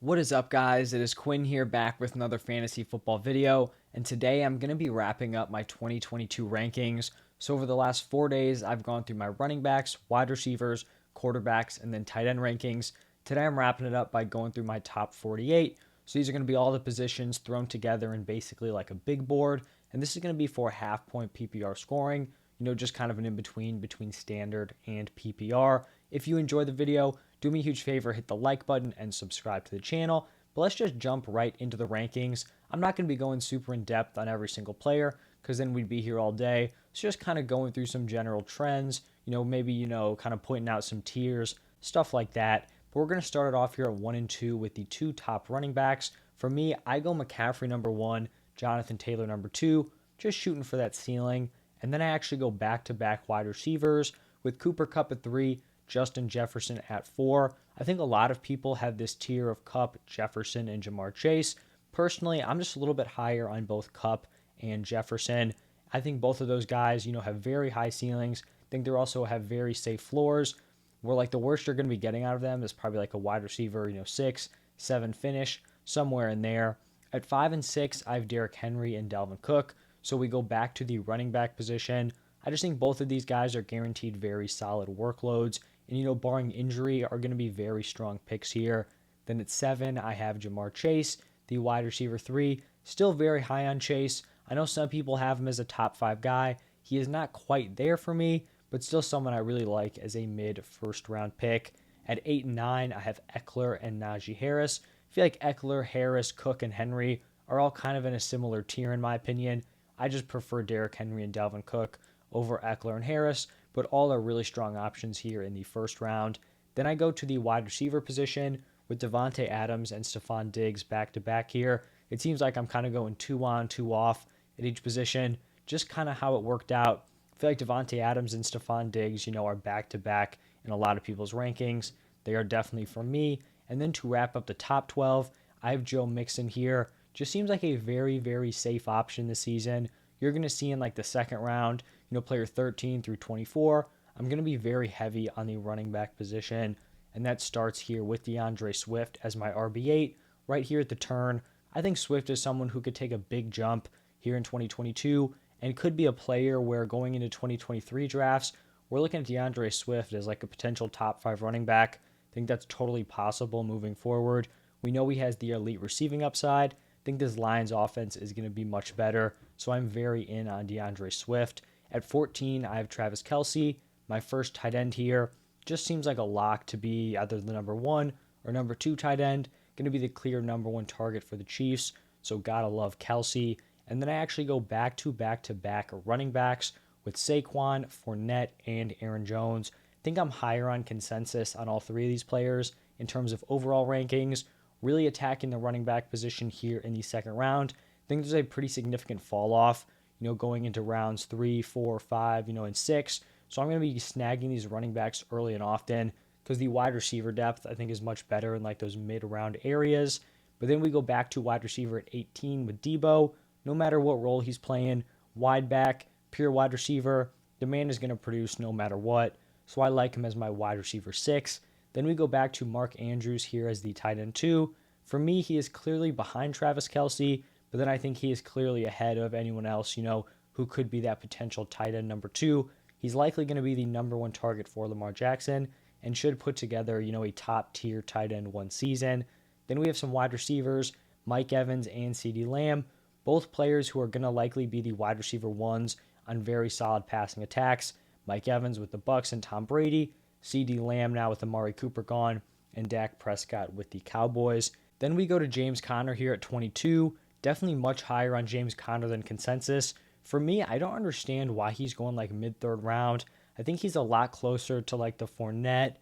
What is up, guys? It is Quinn here, back with another fantasy football video, and today I'm going to be wrapping up my 2022 rankings. So over the last 4 days, I've gone through my running backs, wide receivers, quarterbacks, and then tight end rankings. Today I'm wrapping it up by going through my top 48. So these are going to be all the positions thrown together in basically like a big board, and this is going to be for half point PPR scoring, just kind of an in-between between standard and PPR. If you enjoy the video, do me a huge favor, hit the like button and subscribe to the channel. But let's just jump right into the rankings. I'm not going to be going super in depth on every single player because then we'd be here all day. So just kind of going through some general trends, maybe, kind of pointing out some tiers, stuff like that. But we're going to start it off here at 1 and 2 with the two top running backs. For me, I go McCaffrey number 1, Jonathan Taylor number 2, just shooting for that ceiling. And then I actually go back-to-back wide receivers with Cooper Kupp at 3, Justin Jefferson at 4. I think a lot of people have this tier of Kupp, Jefferson, and Jamar Chase. Personally, I'm just a little bit higher on both Kupp and Jefferson. I think both of those guys, have very high ceilings. I think they also have very safe floors, where like the worst you're going to be getting out of them is probably like a wide receiver, 6, 7 finish, somewhere in there. At 5 and 6, I have Derrick Henry and Delvin Cook. So we go back to the running back position. I just think both of these guys are guaranteed very solid workloads. And, barring injury, are going to be very strong picks here. Then at 7, I have Jamar Chase, the wide receiver 3. Still very high on Chase. I know some people have him as a top 5 guy. He is not quite there for me, but still someone I really like as a mid-first round pick. At 8 and 9, I have Eckler and Naji Harris. I feel like Eckler, Harris, Cook, and Henry are all kind of in a similar tier in my opinion. I just prefer Derrick Henry and Delvin Cook over Eckler and Harris, but all are really strong options here in the first round. Then I go to the wide receiver position with Davante Adams and Stephon Diggs back to back here. It seems like I'm kind of going 2 on, 2 off at each position, just kind of how it worked out. I feel like Davante Adams and Stephon Diggs, are back to back in a lot of people's rankings. They are definitely for me. And then to wrap up the top 12, I have Joe Mixon here. Just seems like a very, very safe option this season. You're going to see in like the second round, player 13 through 24. I'm going to be very heavy on the running back position, and that starts here with Deandre Swift as my RB8 right here at the turn. I think Swift is someone who could take a big jump here in 2022 and could be a player where going into 2023 drafts, we're looking at Deandre Swift as like a potential top 5 running back. I think that's totally possible moving forward. We know he has the elite receiving upside. I think this Lions offense is going to be much better, so I'm very in on DeAndre Swift. At 14, I have Travis Kelsey, my first tight end here. Just seems like a lock to be either the number 1 or number 2 tight end. Going to be the clear number 1 target for the Chiefs, so gotta love Kelsey. And then I actually go back-to-back running backs with Saquon, Fournette, and Aaron Jones. I think I'm higher on consensus on all 3 of these players in terms of overall rankings. Really attacking the running back position here in the second round. I think there's a pretty significant fall off, going into rounds 3, 4, 5, and 6. So I'm going to be snagging these running backs early and often because the wide receiver depth I think is much better in like those mid-round areas. But then we go back to wide receiver at 18 with Debo. No matter what role he's playing, wide back, pure wide receiver, the man is going to produce no matter what. So I like him as my wide receiver 6. Then we go back to Mark Andrews here as the tight end 2. For me, he is clearly behind Travis Kelsey, but then I think he is clearly ahead of anyone else, who could be that potential tight end number 2. He's likely going to be the number 1 target for Lamar Jackson and should put together, a top tier tight end 1 season. Then we have some wide receivers, Mike Evans and CeeDee Lamb, both players who are going to likely be the wide receiver 1s on very solid passing attacks. Mike Evans with the Bucs and Tom Brady, CeeDee Lamb now with Amari Cooper gone, and Dak Prescott with the Cowboys. Then we go to James Conner here at 22. Definitely much higher on James Conner than consensus. For me, I don't understand why he's going like mid-third round. I think he's a lot closer to like the Fournette,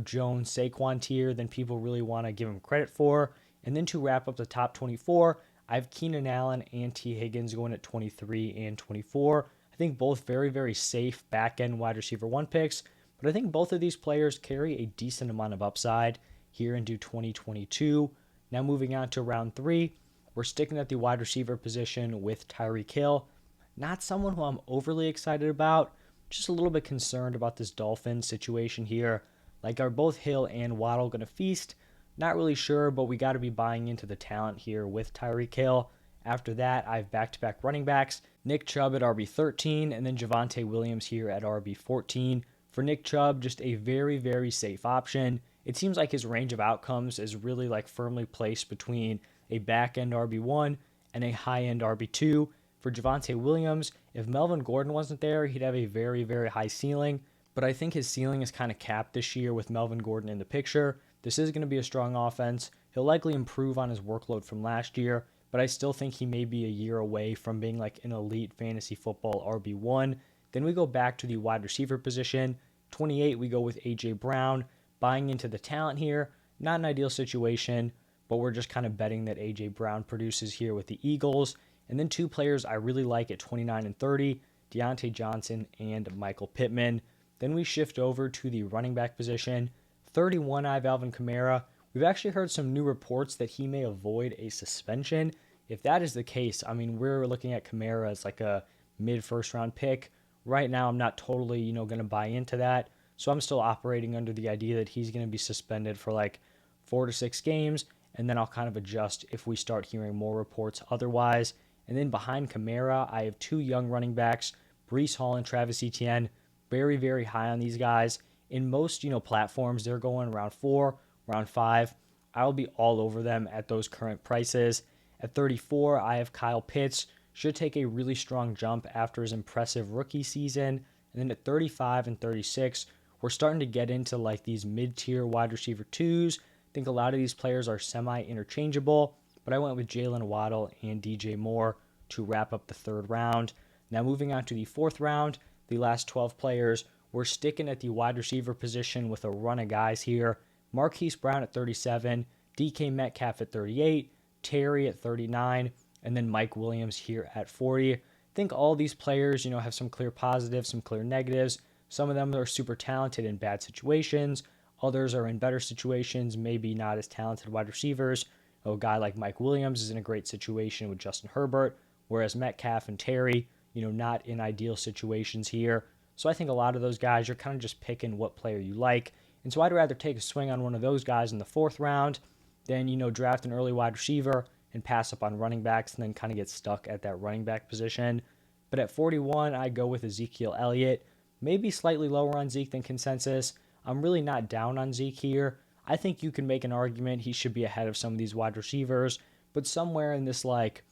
Jones, Saquon tier than people really want to give him credit for. And then to wrap up the top 24, I have Keenan Allen and T. Higgins going at 23 and 24. I think both very, very safe back-end wide receiver 1 picks. But I think both of these players carry a decent amount of upside here into 2022. Now moving on to round 3, we're sticking at the wide receiver position with Tyree Kale. Not someone who I'm overly excited about, just a little bit concerned about this Dolphins situation here. Like, are both Hill and Waddle going to feast? Not really sure, but we got to be buying into the talent here with Tyree Kale. After that, I have back-to-back running backs, Nick Chubb at RB13, and then Javonte Williams here at RB14. For Nick Chubb, just a very, very safe option. It seems like his range of outcomes is really like firmly placed between a back-end RB1 and a high-end RB2. For Javonte Williams, if Melvin Gordon wasn't there, he'd have a very, very high ceiling. But I think his ceiling is kind of capped this year with Melvin Gordon in the picture. This is going to be a strong offense. He'll likely improve on his workload from last year, but I still think he may be a year away from being like an elite fantasy football RB1. Then we go back to the wide receiver position. 28, we go with A.J. Brown. Buying into the talent here, not an ideal situation, but we're just kind of betting that A.J. Brown produces here with the Eagles. And then two players I really like at 29 and 30, Deontay Johnson and Michael Pittman. Then we shift over to the running back position. 31, I have Alvin Kamara. We've actually heard some new reports that he may avoid a suspension. If that is the case, I mean, we're looking at Kamara as like a mid-first round pick. Right now, I'm not totally, going to buy into that. So I'm still operating under the idea that he's going to be suspended for like 4 to 6 games, and then I'll kind of adjust if we start hearing more reports otherwise. And then behind Kamara, I have two young running backs, Breece Hall and Travis Etienne. Very, very high on these guys. In most, platforms, they're going round 4, round 5. I'll be all over them at those current prices. At 34, I have Kyle Pitts. Should take a really strong jump after his impressive rookie season. And then at 35 and 36, we're starting to get into like these mid-tier wide receiver 2s. I think a lot of these players are semi-interchangeable, but I went with Jalen Waddle and DJ Moore to wrap up the third round. Now moving on to the fourth round, the last 12 players, we're sticking at the wide receiver position with a run of guys here. Marquis Brown at 37, DK Metcalf at 38, Terry at 39, and then Mike Williams here at 40. I think all these players, have some clear positives, some clear negatives. Some of them are super talented in bad situations. Others are in better situations, maybe not as talented wide receivers. A guy like Mike Williams is in a great situation with Justin Herbert, whereas Metcalf and Terry, not in ideal situations here. So I think a lot of those guys, you're kind of just picking what player you like. And so I'd rather take a swing on one of those guys in the fourth round than, draft an early wide receiver and pass up on running backs and then kind of get stuck at that running back position. But at 41, I go with Ezekiel Elliott. Maybe slightly lower on Zeke than consensus. I'm really not down on Zeke here. I think you can make an argument he should be ahead of some of these wide receivers, but somewhere in this like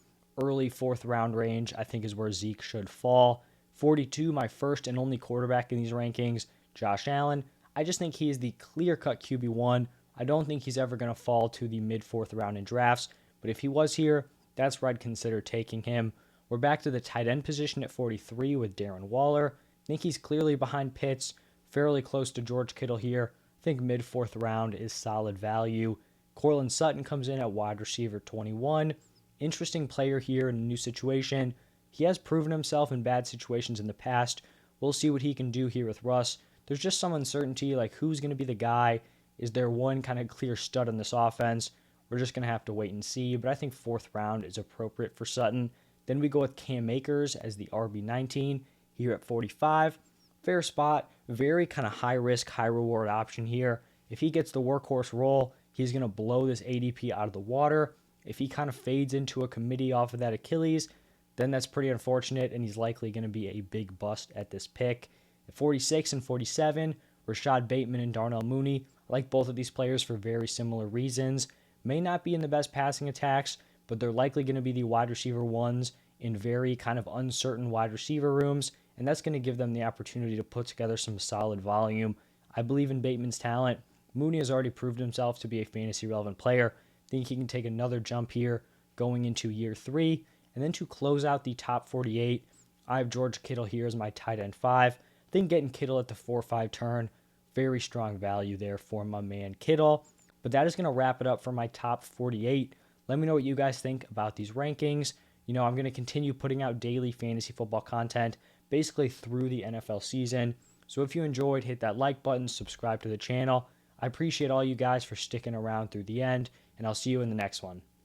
early fourth round range, I think is where Zeke should fall. 42, my first and only quarterback in these rankings, Josh Allen. I just think he is the clear-cut QB1. I don't think he's ever going to fall to the mid-fourth round in drafts, but if he was here, that's where I'd consider taking him. We're back to the tight end position at 43 with Darren Waller. I think he's clearly behind Pitts, fairly close to George Kittle here. I think mid-fourth round is solid value. Corlin Sutton comes in at wide receiver 21. Interesting player here in a new situation. He has proven himself in bad situations in the past. We'll see what he can do here with Russ. There's just some uncertainty, like who's going to be the guy? Is there one kind of clear stud in this offense? We're just going to have to wait and see, but I think fourth round is appropriate for Sutton. Then we go with Cam Akers as the RB19 here at 45. Fair spot, very kind of high risk, high reward option here. If he gets the workhorse role, he's going to blow this ADP out of the water. If he kind of fades into a committee off of that Achilles, then that's pretty unfortunate, and he's likely going to be a big bust at this pick. At 46 and 47, Rashad Bateman and Darnell Mooney. I like both of these players for very similar reasons. May not be in the best passing attacks, but they're likely going to be the wide receiver ones in very kind of uncertain wide receiver rooms, and that's going to give them the opportunity to put together some solid volume. I believe in Bateman's talent. Mooney has already proved himself to be a fantasy relevant player. I think he can take another jump here going into year 3. And then to close out the top 48, I have George Kittle here as my tight end 5. I think getting Kittle at the 4-5 turn, very strong value there for my man Kittle. But that is going to wrap it up for my top 48. Let me know what you guys think about these rankings. I'm going to continue putting out daily fantasy football content basically through the NFL season. So if you enjoyed, hit that like button, subscribe to the channel. I appreciate all you guys for sticking around through the end, and I'll see you in the next one.